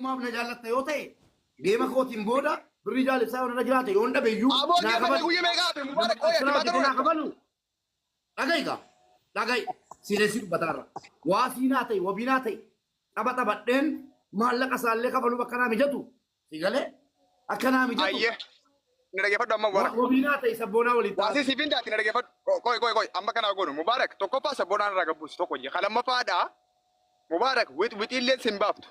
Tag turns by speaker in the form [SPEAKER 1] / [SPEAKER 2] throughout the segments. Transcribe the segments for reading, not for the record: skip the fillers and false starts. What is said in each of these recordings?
[SPEAKER 1] ما بنجالت يوتي جيم خوتين بودا بالرجال يساوون رجالات يوندا بيجو
[SPEAKER 2] أبو جيم يقول ميقات مبارك خويا
[SPEAKER 1] ناقبلوا لقيقا لقي سيرسي بتار واسيناتي وبيناتي أبا دين مالك أسألك قبلوا بكنا مجتو سيقاله أكنا مجتو
[SPEAKER 2] أيه نرجع فد أما مبارك
[SPEAKER 1] وبيناتي سبونا ولي
[SPEAKER 2] واسي سيفين داتي نرجع فد كوي أما كنا أقول مبارك توكو باس سبونا نرجع بوس توكو جي خلنا ما فادا مبارك ويت إللي سنبافتو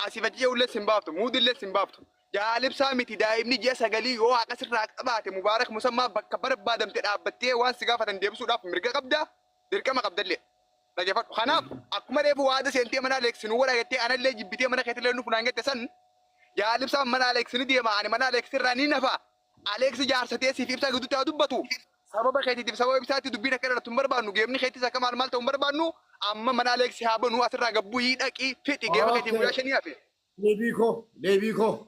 [SPEAKER 2] أسيفتي ولا سنبافتو مود إللي سنبافتو جالب سامتي دايمني جي سغالي يو أكسر راك أباتي مبارك مسمى بكبر بادم تدابتي وان سقافة ديبسو داف مرجع قبدا دركا ما قبدا لي نرجع فد خناف أكمل يبغى هذا سنتي منا لك سنورا يتي أنا اللي جبتي منا كتير لأنه فنانجة تسن جالب سام منا لك سندي ما أنا منا لك سراني نفا أليكس جارستي سيفي بسا قدو تادو بتو سبب خيتي تبي سبب بساتي دبينا كذا تمبر بانو جيمني خيتي سكمال مال تمبر بانو أما من أليكس هابن هو أسرع قبو يدك إيه فيتي جيم خيتي مجاشني أفي
[SPEAKER 1] ليبيكو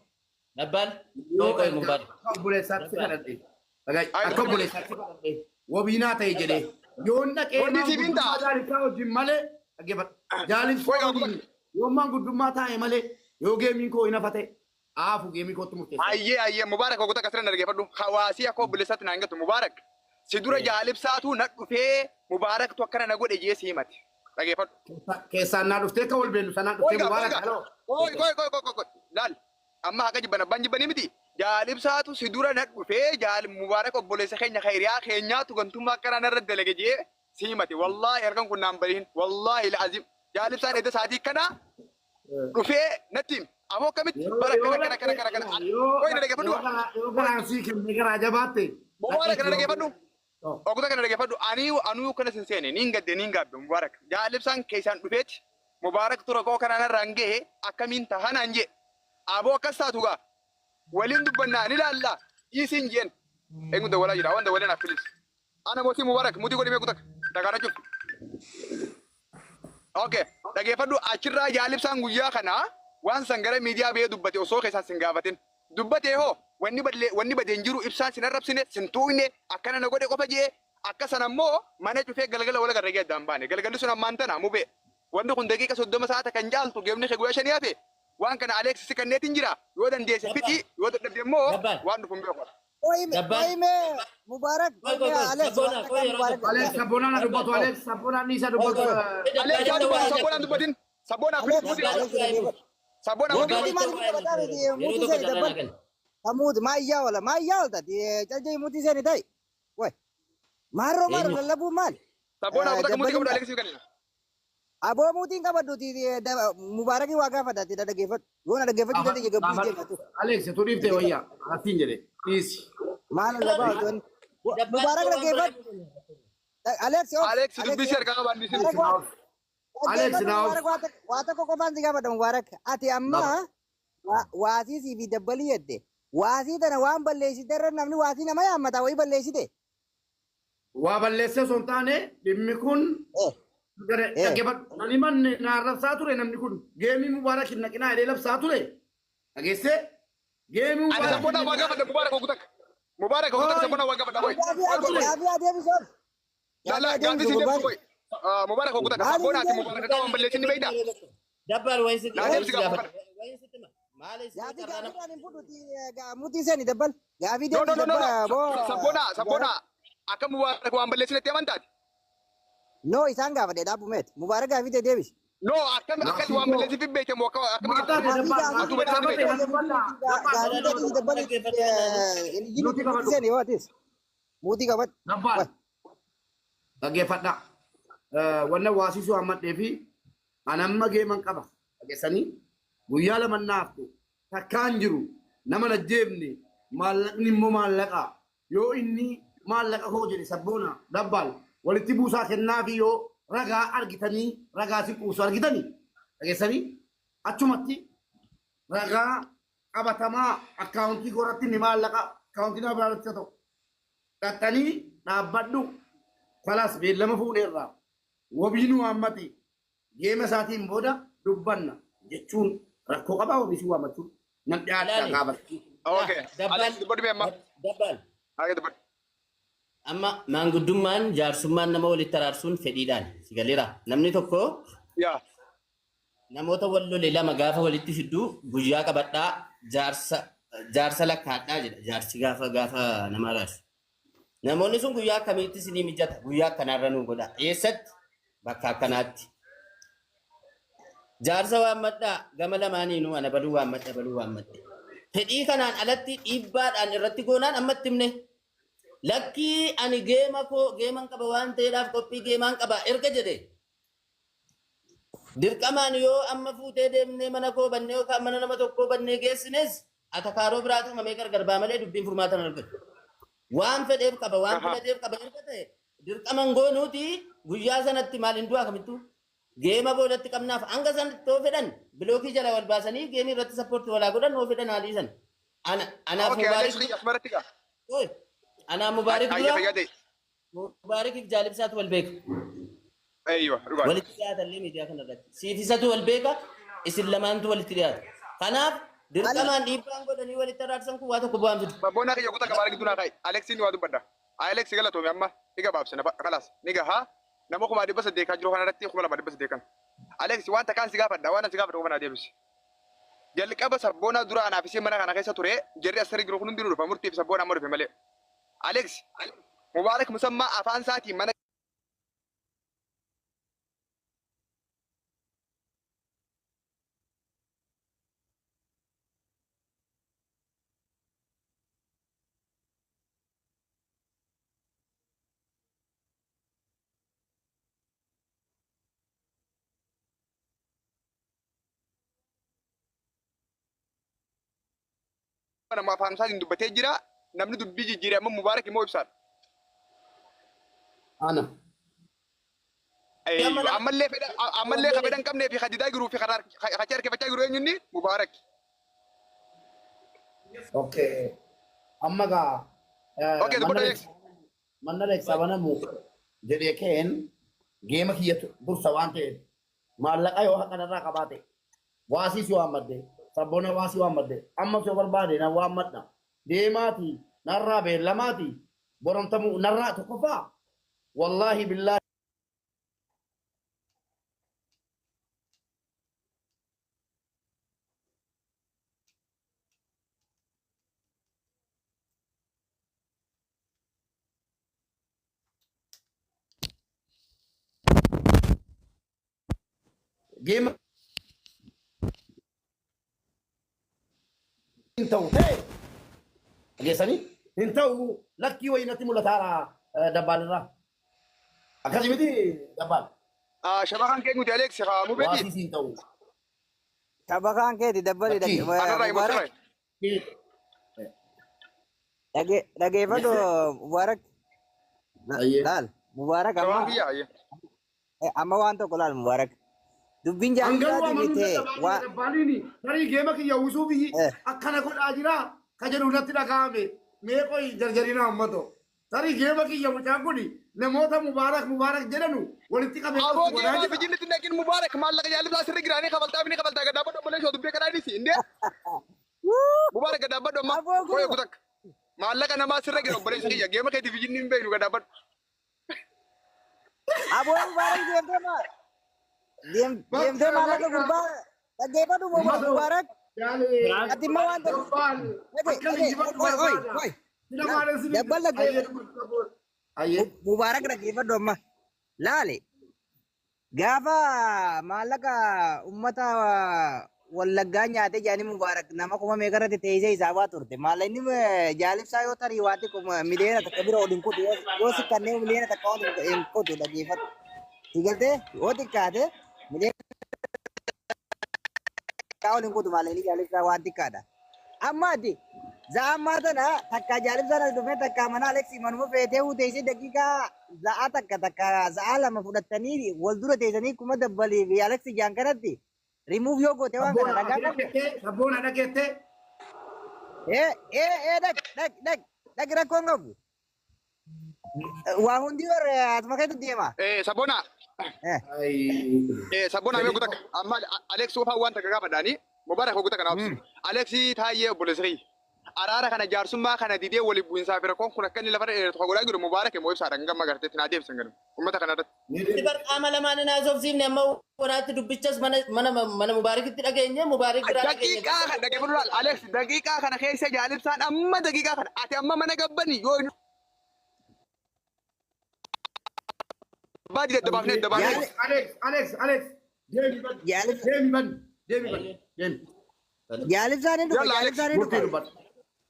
[SPEAKER 3] نبال كوي مبارك
[SPEAKER 1] أقبل سات سكرتي أقبل سات سكرتي وبينا تيجي يونا كيما جالي كاو جمالة أجيب جالي سوي يوم ما قد ما تاي مالة يو جيمين كو ينفتح عافو جيمين كو تمرتي
[SPEAKER 2] أيه مبارك وقتا كسرنا نرجع فدو خواسي أكو بلسات نانجت مبارك سيدورا جالب ساتو نكفي مبارك توكرنا نقول إجيه سيمات نرجع فدو
[SPEAKER 1] كيسان نادفتة كول بينو سان نادفتة مبارك هلو
[SPEAKER 2] كوي لال أما هكذا بني مدي جالب ساتو سيدورا نكفي جالب مبارك وبلسة خينيا خيريا خينيا تكنتم ما كنا نرد لجيه سيماتي والله يركن كنا نبرين والله العظيم جالب سان إذا ساتي كنا كفي نتيم أبو كميت برا كنا وين نرجع فدو
[SPEAKER 1] يو كان سيكم نكرا جباتي
[SPEAKER 2] مبارك نرجع فدو أقول لك نرجع فدو أنيو كنا سنسيني نينجا مبارك جالب سان كيسان بيت مبارك ترى كنا نرانجه أكمين تهان أنجي أبو كساتوغا ولين دبنا نلا يسنجين إنه ده ولا يراون ده ولا نفلس أنا موسي مبارك مودي قولي ميكوتك تكارا شوف أوكي نرجع فدو أشرا جالب سان ويا كنا وان سنجرا ميديا بيه دبتي وصو كيسان سنجافتين دبتي هو wanni baden jiru ibsaan sin arrabsine sin tuune akkana na godhe qofa jee akkasan ammoo mana cufee galgala wala garragee addaan baane galgalli sun ammaan tana mube wanni kun daqiiqa 30 saata kan jaaltu geemni kee guyyaa shanii hafe waan kana Aleeks si kanneetiin jira yoo dandeesse fixi yoo dadhabde immoo waan dhufuun beeku
[SPEAKER 4] Oime Mubarak
[SPEAKER 1] Aleeks sabona na dubbatu Aleeks sabona ni isa dubbatu
[SPEAKER 2] sabona dubbatin sabona
[SPEAKER 4] Amud maya wala tadi jadi muti seni dai. Woi. Maro labu mal.
[SPEAKER 2] Sabona aku tak muti kamu Aleeks kan.
[SPEAKER 4] Abo muti ka badu ti Mubarak waga fada ti ada gefat. Gua ada gefat ti jaga buje tu.
[SPEAKER 1] Aleeks tu difte waya atin jere please
[SPEAKER 4] Mana laba tuan. Mubarak ada gefat. Aleeks
[SPEAKER 2] tu bisa kan ban di sini.
[SPEAKER 1] Aleeks now
[SPEAKER 4] wata ko ban tiga pada Mubarak ati amma wasi si bidabali yedde. Wasi tana waan balleessi darra namni wasi nama yaammata wayi balleessi de.
[SPEAKER 1] waa balleessee osoo hin taane dhimmi kun dhaggeeffadhu nani manni na arrabsaa ture namni kun geemii mubaarak hin naqinaa jedhee labsaa ture dhageessee geemii
[SPEAKER 2] sabona waa gaafadha mubaarak ogutak sabona waa gaafadha boy
[SPEAKER 4] Adeemison.
[SPEAKER 2] lala gaafi si deemtu boy mubaarak ogutak sabona ati mubaarak akka waan balleessi ni beeyda
[SPEAKER 3] dabbal wayin sitti wayin sitti Malis
[SPEAKER 4] Gafi kan imputu ti muti seni dabbal. Gafi
[SPEAKER 2] no
[SPEAKER 4] bo.
[SPEAKER 2] sabona akka mubaarak waan balleessi ni amantaati
[SPEAKER 4] No isaan gafa de dabu met. Mubarak gafi de Davis.
[SPEAKER 2] no akka waan balleessi fi beekamu akka
[SPEAKER 4] Muti kabat.
[SPEAKER 1] Nampal. Dhaggeeffadha. Wanna waasisuu hammadhee fi anamma geeman qaba. Dhageessanii guyyaa lama naaftu takkaan jiru nama najjeebne maallaqni immoo maallaqa yoo inni maallaqa koo jedhe sabboona dabbal walitti buusaa kennaa fi yoo ragaa argitanii ragaa si quusu argitanii dhageessanii achumatti ragaa qabatamaa akkaawuntii koratti ni maallaqa akkaawuntii nama biraalatti ta'u dhattanii dhaabbadhu falas beellama fuudheerraa wabiinuu hammati geema isaatiin booda dubbanna jechuun rakkoo qabaa wabiisuu waamachuun nan dhiyaadhaa gaafatti.
[SPEAKER 2] Okay.
[SPEAKER 3] Dabbal. Amma maanguddummaan jaarsummaan nama walitti araarsuun fedhiidhaan si galeera. Namni tokko namoota wal lole lama gaafa walitti fidduu guyyaa qabadhaa jaarsa lakkaadhaa jedha. Jaarsi gaafa nama raashu. Namoonni sun guyyaa akkamiitti isinii mijata? Guyyaa akkanaarra nuu godha. Eessatti? Bakka akkanaatti. Jaarsa waammadhaa gama lamaaniinuu ana baluu waammadhe. Fedhii kanaan alatti dhiibbaadhaan irratti goonaan ammatti himne. Lakkii ani geeman qaba waan ta'eedhaaf qophii geemaan qaba erga jedhe. Dirqamaan yoo amma fuutee deemnee mana koo bannee yookaan mana nama tokkoo bannee geessines atakaaroo biraatu mamee gargarbaa malee dubbiin furmaatan argatu. Waan fedheef qaba waan filateef qaba erga ta'e dirqaman goonuuti guyyaa sanatti maaliin du'aa kamittuu geema boodatti qabnaaf hanga sanatti too fedhan bilookii jala wal baasanii geemii irratti sappoortii walaa godhan oo fedhan haaliisan. Anaaf Mubaarikiif jaalibsaatu wal beeka. Walitti dhiyaatallee miidiyaa kanarratti. Siifisatu wal beeka isin lamaantu walitti dhiyaata. Kanaaf dirqamaan dhiibbaan godhanii walitti araarsan kun waa tokko bu'aan fidu.
[SPEAKER 2] Babboon akka yookota gabaara gidduu naa ka'e Aleksiin waa dubbadda. Aleks galatoome amma ni gabaabsina kalaas ni gahaa nama kuma 800 jiru kanarratti 2,800 kan. Aleks wanta kaan si gaafadha waan si gaafadha kuma naa deebisi. Jalqaba sabboona dura anaaf ishee mana kana keessa ture jarri asirri jiru kun hundi nu dhufa murtiif sabboona amma dhufe malee. Aleks Mubaarak musammaa afaan isaatiin mana nama afaan isaatiin dubbatee jira namni dubbii jijjiire amma Mubaarak immoo ibsaadha.
[SPEAKER 1] Ana.
[SPEAKER 2] Ammallee ka fedhan qabnee fi hadidaa jiruu fi hachaa harkifachaa jiru eenyunni Mubaarak.
[SPEAKER 1] Okay. Amma gaa.
[SPEAKER 2] Okay, dubbata Alex.
[SPEAKER 1] Manna Alex abanamu jedhee keen geema kiyyatu dursa waan ta'eef maallaqa yoo haqanarraa qabaate waasiis yoo hammadde sabboona waasii waammadde amma soo barbaade na waammadha deemaati narraa beellamaati borontamu narraa tokkoffaa wallaahi billaahi geema Então, hey! Ageessanii hin ta'u lakkii wayinatti mul'ataadha dabbaanirraa. Akkasii miti dabbaan.
[SPEAKER 2] Shabakaan keenyuti Alex haa mubeeti.
[SPEAKER 1] Waasiis hin ta'u.
[SPEAKER 4] Shabakaan keeti dabbali dhageeffadhu Mubaarak. Laal Mubaarak amma waan tokko laal Mubaarak. Dubbiin jaallatanii miti waa
[SPEAKER 1] dabbaaniini tarii geema kiyya uusuu biyyi akkana godhaa jira ka jedhu natti dhagahame mee qoy jarjarina ammato tarii geema kiyya mucaan kuni namoota Mubaarak jedhanu walitti qabee
[SPEAKER 2] Aboo geema bijinni tindakin Mubaarak maallaqa jaalibsaa sirri giraanii kabaltaa gaddaabadhu ammallee shoo dubbee kanaa dhisi indee Mubaarak gaddaabadhu amma qoy kutak maallaqa namaa sirra gira obboleessa kiyya geema keetii bijinni hin beeknu gaddaabadhu.
[SPEAKER 4] Aboo Mubaarak deemtee maallaqa gurbaa dhageeffadhu Mubaarak. Ati immoo waan ta'eef dabbal Mubaarak dhageeffadhu amma laale gaafa maallaqa ummata wallaggaa nyaatee jaanii Mubaarak nama kuma meeqarratti teessee isaafaa turte maallaqni jaalibsaa yoo tarii waati miliyoona takka bira ol hin kutu yoo si kanneen miliyoona takka ol hin kutu dhageeffadhu sigaltee yoo xiqqaate miliyoona ol hin kutu maallaqni jaalibsaa waan xiqqaadha amma ati za'ammaa tana takka jaalibsaan as dhufee takka mana Aleksii manuma feetee teessee daqiiqaa za'a takka za'a lama fudhattanii wal dura teessanii kuma dabbalii fi Aleksii jaan kanatti remove yoo goote waan kana dhagaa qabda.
[SPEAKER 1] Sabboona dhageette.
[SPEAKER 4] Dhag rakkoon qabu. Waa hundi warra asuma keessatti deema.
[SPEAKER 2] Sabboona. Sabboona mee kutak amma Alex Soofaa waan takka gaafadhaani Mubaarak hoggota kana obsi. Alexii taayee obboleessi araara kana jaarsummaa kana didee wali bu'insaa fi rakkoon kun akka inni lafa dheeratu hogolaa jiru mubaarak immoo ibsaadhaan gama garteetti naa deebisan gadu ummata kana irratti.
[SPEAKER 3] Ibar qaama lamaan naa sobsiifne amma wanaatti dubbichas mana mubaarakitti dhageenye mubaarak biraa dhageenye.
[SPEAKER 2] Daqiiqaa kana dhagee buluudhaan Alex daqiiqaa kana keessa jaalibsaan amma daqiiqaa kana ati amma mana gabbani yoo baadi daddabaafne
[SPEAKER 1] Alex deebi.
[SPEAKER 4] Jaalibsaan hin dhufe jaalibsaan hin dhufe.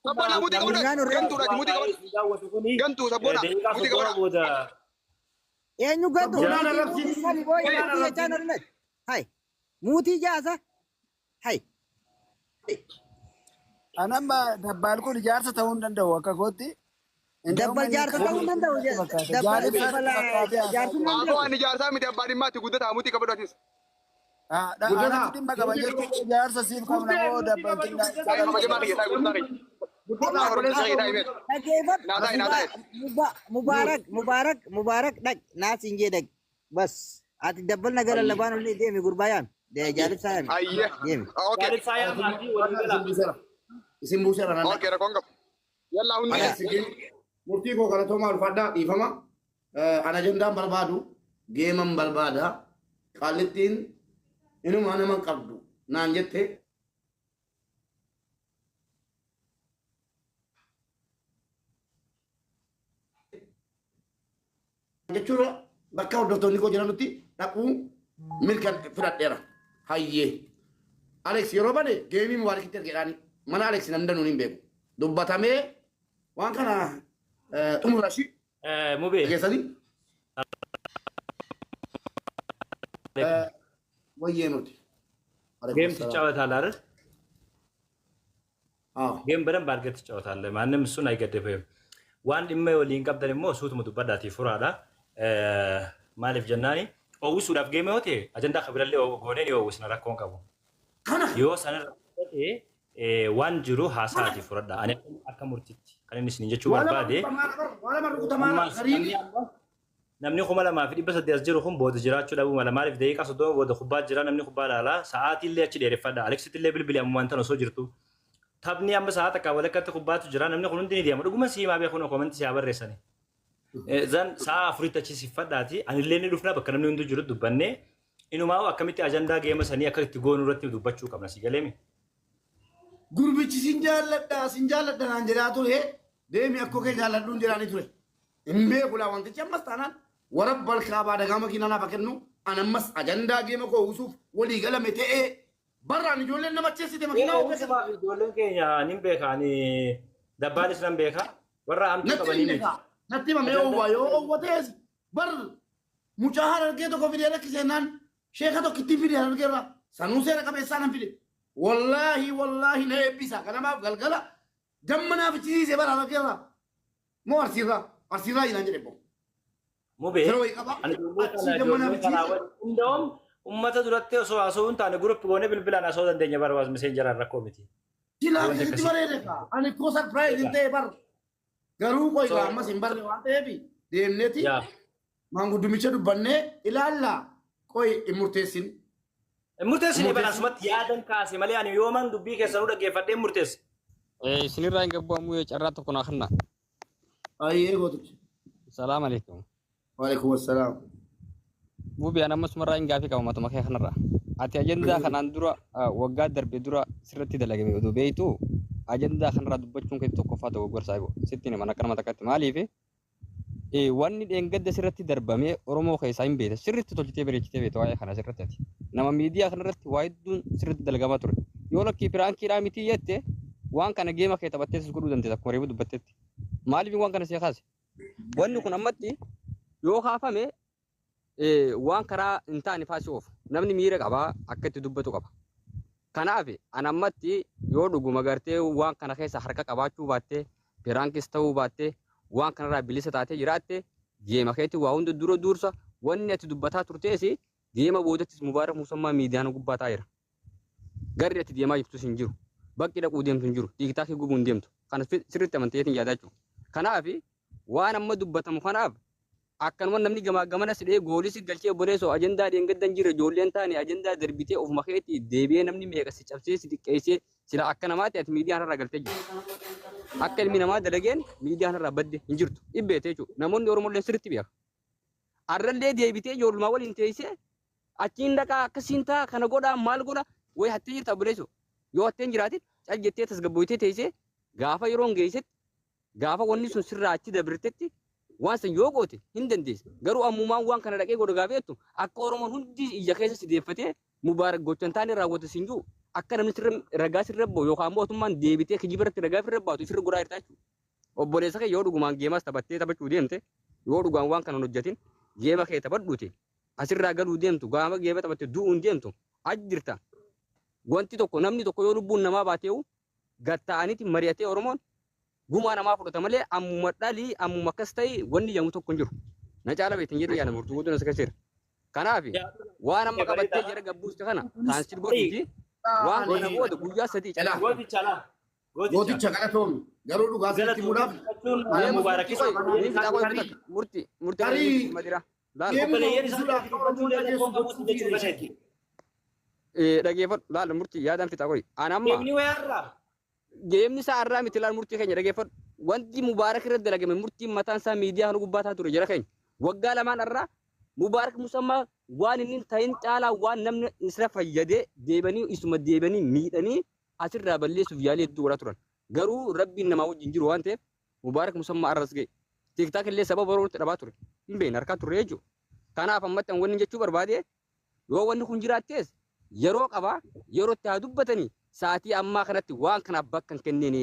[SPEAKER 2] Sabboon muti qabadha. Gantuudha muti qabadha. Gantuu sabboodha muti qabadha.
[SPEAKER 4] Eenyu gantuu? Hai muutii jaasa. Hai.
[SPEAKER 5] Anamma dabbal kun ijaarsa ta'uu hin danda'u akka kootti.
[SPEAKER 4] Dabbal jaarsa ta'uu hin danda'u. Dabbal jaarsummaa.
[SPEAKER 2] Aboo ani jaarsaa miti abbaan dhimmaatti guddataa muti qabadhaatis.
[SPEAKER 5] Anatti dhimma qaba jechuun ijaarsa siif qabna moo dabbal
[SPEAKER 4] Mubaarak dhaq naas hin jee dhaq bas ati dabbal nagara labaan olii deemi gurbaayaan jaalibsaa deemi.
[SPEAKER 1] Isin buuseera nan
[SPEAKER 2] Okey rakkoon qabu. Yalla hundi.
[SPEAKER 1] murtii koo kana toomaa ulfaadhaa dhiifama. Ana ajandaan barbaadu geeman barbaada qaallittiin inuma naman qabdu naan jette jechuudha bakka hordoftoonni koo jiranutti dhaquu milkan fudhadheera hayyee Alex yeroo bade geemii mubaarakitti ergeedhaani mana Alex namni danuun hin beeku dubbatamee waan kana xumurashi
[SPEAKER 6] Mubee.
[SPEAKER 1] geessanii ወይዬ ነው
[SPEAKER 6] ጌም ትጫወታለህ አይደል? ጌም በደንብ አድርገህ ትጫወታለህ። ማንም እሱን አይገድብህም። ዋን ድመ ወሊን ቀብደን ሞ ሱት ሙቱ በዳቲ ፉራዳ ማለፍ ጀናኒ ኦውሱ ዳፍ ጌም ሆቴ አጀንዳ ከብረለ ጎኔ ኦውስ ነራኮን ቀቡ ዮ ሰነር ዋን ጅሩ ሃሳቲ ፉራዳ አኔ አከሙርቲት ከነንስ ንጀቹ ወርባዴ namni kuma lamaa fi dhibba saddeet jiru kun booda jiraachuu dhabuu mala maaliif daqiiqaa soddoma booda kubbaa jira namni kubbaa laalaa sa'aatii illee achi dheereffadha Aleksitti illee bilbili amma wanta osoo jirtu taphni amma sa'aata akka walakkatti kubbaatu jira namni kun hundi ni deema dhuguma siimaa beekuun komanti siyaa barreessani zan sa'a afuritti achi siffadhaati anillee ni dhufna bakka namni hundi jiru dubbanne inumaa akkamitti ajandaa geema sanii akka itti goonuu irratti dubbachuu qabna si galeemi.
[SPEAKER 1] Gurbichi sin jaalladha naan jedhaa ture deemi akkoo kee jaalladhuun jedhaanii ture hin beeku laa wantichi ammas taanaan ورب الكعبة دعامة كنا نفكرنو أنا مس أجندة جيمة كو وسوف ولي قلم تأي برا نجول لنا ما تشيسي تمكينا
[SPEAKER 6] وبس ما في جولن كينيا نيمبيك يعني دبالس نمبيكا برا أم تكبرني
[SPEAKER 1] نتي ما ميو بايو وتيز بر مشاهر كده كو فيديو لك سنان شيخة تو كتير فيديو لك كده سانوسي لك بيسان فيديو والله لا يبيسا كلام أف قلقلا جمنا في تشيسي برا لك كده مو أرسيرا ينجري بو
[SPEAKER 6] Mubee ani hundaa'uun uummata duratti osoo haasa'uu hin taane guruupi goonee bilbilaan haasa'uu dandeenya barbaas miseenjaraan rakkoo miti.
[SPEAKER 1] Silaa itti bareedeka ani koo sarpiraayiz hin ta'e bar garuu qoyga ammas hin barre waan ta'eef deemneeti maanguddumicha dubbannee ilaallaa qoy hin murteessin.
[SPEAKER 6] Hin murteessinii balaasumatti yaadan kaase malee ani yooman dubbii keessanuu dhaggeeffadhee hin murteessi.
[SPEAKER 7] Isinirraa hin gabbamu carraa tokko naa kenna.
[SPEAKER 1] Ayyee gootichi.
[SPEAKER 7] Salaam alaikum.
[SPEAKER 1] Waalaikum assalaam.
[SPEAKER 7] Bubi ana masumarraa hin gaafii qaba matuma kee kanarraa. Ati ajandaa kanaan dura waggaa darbe dura sirriitti dalagame oduu beeytu ajandaa kanarraa dubbachuun kee tokkoffaa ta'uu gorsaa jiru. Sittiin mana kanama takkatti maaliif wanni dheengadda sirriitti darbamee Oromoo keessaa hin beekne sirriitti tolchitee bareechitee beekte waa'ee kana sirriitti ati. Nama miidiyaa kanarratti waa hedduun sirriitti dalagamaa ture. Yoo lakkii piraankiidhaa miti jette waan kana geema kee taphattee gudhuu dandeessa akkuma reefu dubbattetti. Maaliif waan kana see kaase? Wanni kun ammatti yoo kaafame waan karaa hin taane faasii oofu namni miira qabaa akka itti dubbatu qaba. Kanaaf an ammatti yoo dhuguma gartee waan kana keessa harka qabaachuu baattee piraankis ta'uu baattee waan kanarraa bilisa taatee jiraatte geema keetti waa hunda dura dursa wanni ati dubbataa turtees geema boodattis mubaarak musammaa miidiyaan gubbaa taa'eera. Garri ati deemaa jirtus hin jiru. Bakki dhaquu deemtu hin jiru. Tiiktaakii gubuu hin deemtu. Kana sirriitti amanteetiin yaadaa jechuudha. Kanaaf waan amma dubbatamu kanaaf akkanuma namni gamana sidhee goolis galchee boreessoo ajandaa dheengaddan jira ijoolleen taane ajandaa darbitee ofuma keetti deebi'ee namni meeqa si cabsee si xiqqeessee sila akka namaatti ati miidiyaan irraa galtee jirti. akka ilmi namaa dalageen miidiyaan irraa badde hin jirtu dhibbeete jechuudha namoonni Oromoo sirriitti beeka arrallee deebitee ijoollumaa waliin teessee achiin dhaqaa akkasiin ta'a kana godhaa maal godha way hattee jirta buleessu yoo hatteen jiraatin cal jettee tasgabboytee teessee gaafa yeroon geessetti gaafa wanni sun sirraa achi dabirtetti waan san yoo goote hin dandeesse garuu ammumaan waan kana dhaqee godha gaafeettu akka Oromoon hundi ija keessa sideeffatee mubaarak gochan taane raawwata siin jiru akka namni sirra ragaa sirra ba'u yookaan mootummaan deebitee kijibarratti ragaa sirra baatu sirra godhaa jirta jechuudha. Obboleessa kee yoo dhugumaan geemas taphattee taphachuu deemte yoo dhugaan waan kana hojjetin geema kee taphadhuute asirraa galuu deemtu gaama geema taphatte du'uun deemtu achi jirta. Wanti tokko namni tokko yoo lubbuun namaa baateewu gatta'aniiti mari'atee Oromoon gumaa namaa fudhata malee ammuma dhalii ammuma akkas ta'e wanni jedhamu tokko hin jiru. Na caala beektan jedhee yaada murtuu guutuun as keessa jira. Kanaaf waan amma qabattee jara gabbuuste kana kaansil godhuuti waan kana booda guyyaa sadii cala.
[SPEAKER 1] Gooticha kana toonu garuu dhugaa sirriitti muudhaaf.
[SPEAKER 7] Murtii madira. Dhageeffadhu laala murtii yaadaan fixaa qoyi. Geemni isaa irraa miti laal murtii keenya dhageeffadhu. Wanti Mubaarak irratti dalagame murtiin mataan isaa miidiyaa kana gubbaa ture jara keenya. Waggaa lamaan irraa Mubaarak musammaa waan inni ta'in caalaa waan namni isa fayyadee deebanii isuma deebanii miidhanii asirraa balleessuuf yaalii hedduu godhaa turan. Garuu rabbiin namaa wajjin jiru waan ta'eef Mubaarak musammaa arras ga'e. Tiiktaak illee sababa Oromootti dhabaa ture. Hin beekne harkaa turre jechuudha. Kanaaf ammatti wanni jechuu barbaade yoo wanni kun jiraattees yeroo qabaa yeroo itti haa dubbatanii sa'aatii ammaa kanatti waan kanaaf bakka hin kennine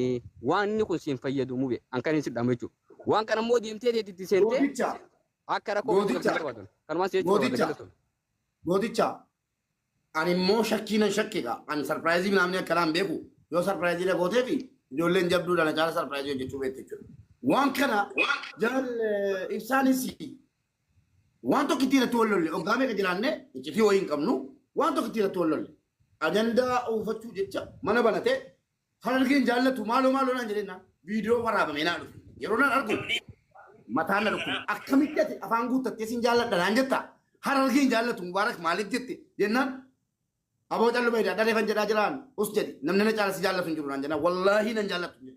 [SPEAKER 7] waan inni kun siin fayyadu mube an kan hin sidhamu jechuudha. Waan kana immoo deemtee itti seentee akka rakkoo
[SPEAKER 1] gooticha ani immoo shakkiinan shakkiidha ani sarpiraayizii namni akkanaan beeku yoo sarpiraayizii gootee fi ijoolleen jabduudhaan caala sarpiraayizii hojjechuu beekte jechuudha. Waan kana jaal ibsaanis waan tokko ittiin itti wallolle hoggaa meeqa jiraanne iccitii wayii hin qabnu waan tokko ittiin itti wallolle ajandaa uffachuu jecha mana banatee harargeen jaallatu maaloo naan jedhennaan viidiyoo waraabamee naa dhufe yeroo naan argu mataan na dhukkube akkamitti ati afaan guuttattee siin jaalladha naan jetta harargeen jaallatu Mubaarak maaliif jette jennaan aboo callu beeda dhareeffan jedhaa jiraan us jedhi namni na caala si jaallatu hin jiru naan jennaan wallaahi nan jaallatu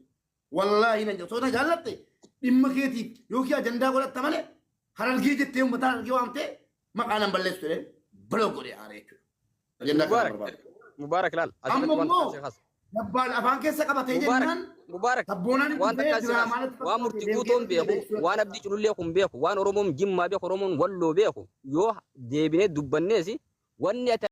[SPEAKER 1] wallaahi nan jaallatu na jaallatte dhimma keetiif yookiin ajandaa godhatta malee harargee jettee uummataa harargee waamtee maqaa nan balleessu jedhee biloo godhee aaree jechuudha. Ajandaa kana barbaada.
[SPEAKER 7] Mubaarak laal.
[SPEAKER 1] Amma immoo Nabbaan afaan keessa qabatee jennaan
[SPEAKER 7] Mubaarak waan takkaas waan murtii guutuun beeku waan abdii culullee kun beeku waan Oromoon Jimmaa beeku Oromoon Walloo beeku yoo deebinee dubbanneesi wanni